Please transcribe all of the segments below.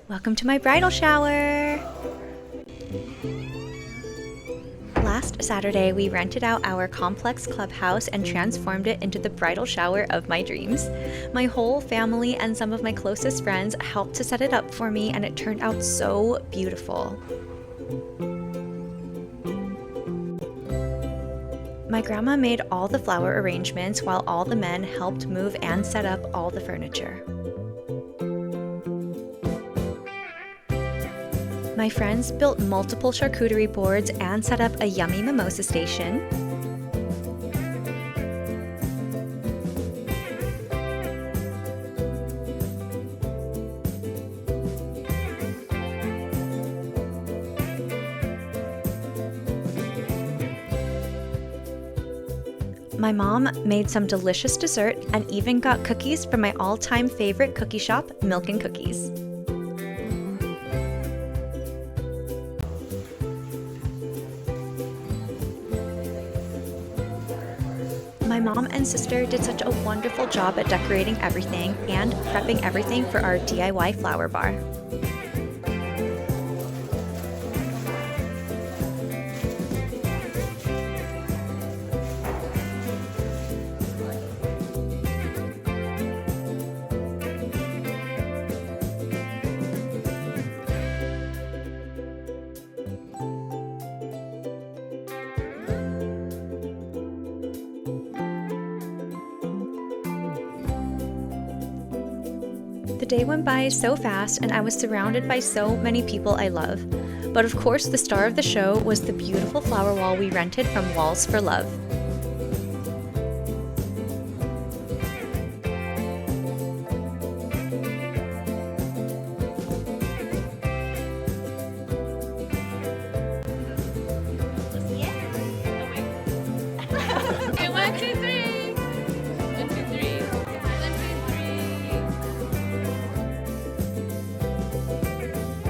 Welcome to my bridal shower! Last Saturday, we rented out our complex clubhouse and transformed it into the bridal shower of my dreams. My whole family and some of my closest friends helped to set it up for me, and it turned out so beautiful. My grandma made all the flower arrangements while all the men helped move and set up all the furniture. My friends built multiple charcuterie boards and set up a yummy mimosa station. My mom made some delicious dessert and even got cookies from my all-time favorite cookie shop, Milk and Cookies. My mom and sister did such a wonderful job at decorating everything and prepping everything for our DIY flower bar. The day went by so fast, and I was surrounded by so many people I love. But of course, the star of the show was the beautiful flower wall we rented from Walls for Love.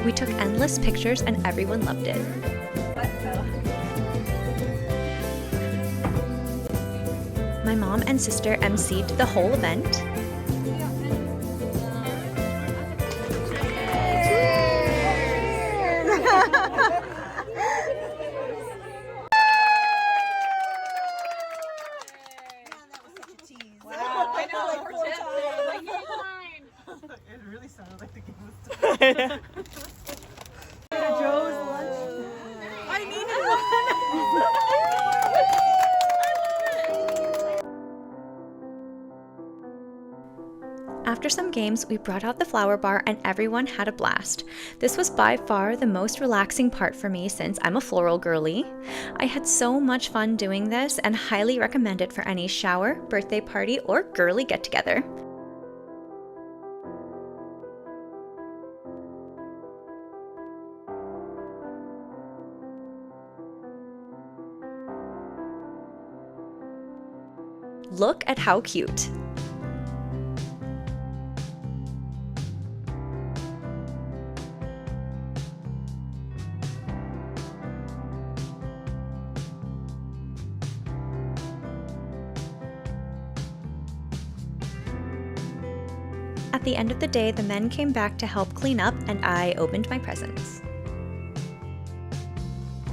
We took endless pictures and everyone loved it. My mom and sister MC'd the whole event. It really sounded like the game was done. Joe's lunch. I needed one! After some games, we brought out the flower bar and everyone had a blast. This was by far the most relaxing part for me since I'm a floral girly. I had so much fun doing this and highly recommend it for any shower, birthday party, or girly get-together. Look at how cute! At the end of the day, the men came back to help clean up and I opened my presents.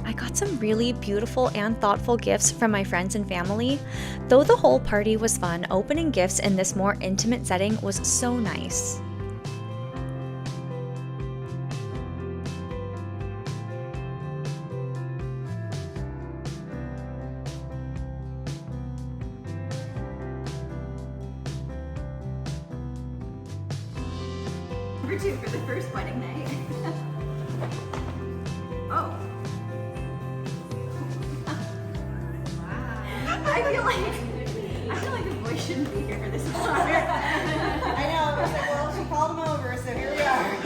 I got some really beautiful and thoughtful gifts from my friends and family. Though the whole party was fun, opening gifts in this more intimate setting was so nice. Number 2 for the first wedding night. Oh. I feel like the voice shouldn't be here for this part. I know, I was like, well, she called him over, so here we are.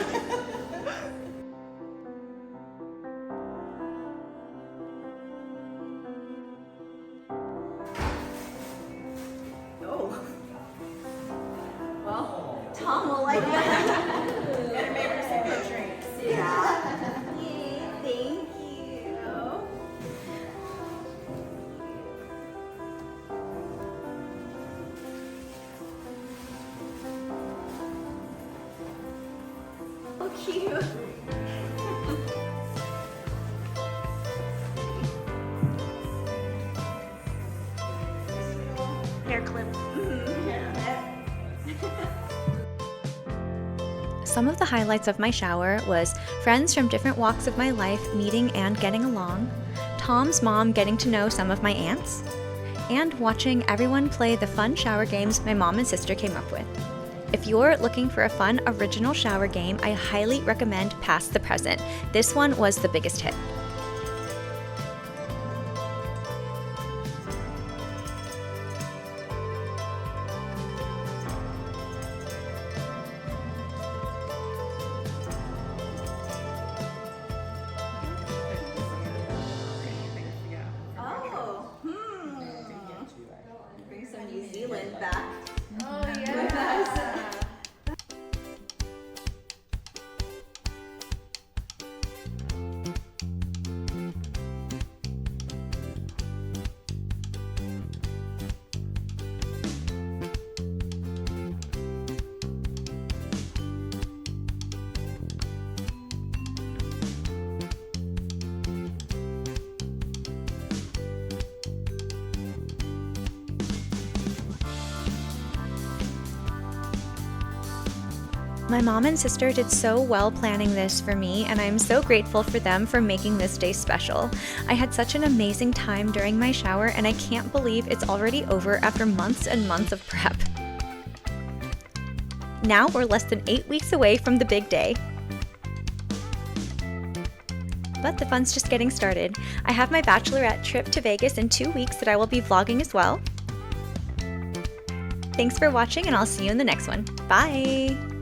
Oh. Well, Tom will like that. Better make her some good drinks. Yeah. Yay, thank you. cute. Hair clip. Some of the highlights of my shower was friends from different walks of my life meeting and getting along, Tom's mom getting to know some of my aunts, and watching everyone play the fun shower games my mom and sister came up with. If you're looking for a fun original shower game, I highly recommend Pass the Present. This one was the biggest hit. Oh, bring some New Zealand back. Oh yeah. My mom and sister did so well planning this for me, and I'm so grateful for them for making this day special. I had such an amazing time during my shower, and I can't believe it's already over after months and months of prep. Now we're less than 8 weeks away from the big day. But the fun's just getting started. I have my bachelorette trip to Vegas in 2 weeks that I will be vlogging as well. Thanks for watching, and I'll see you in the next one. Bye!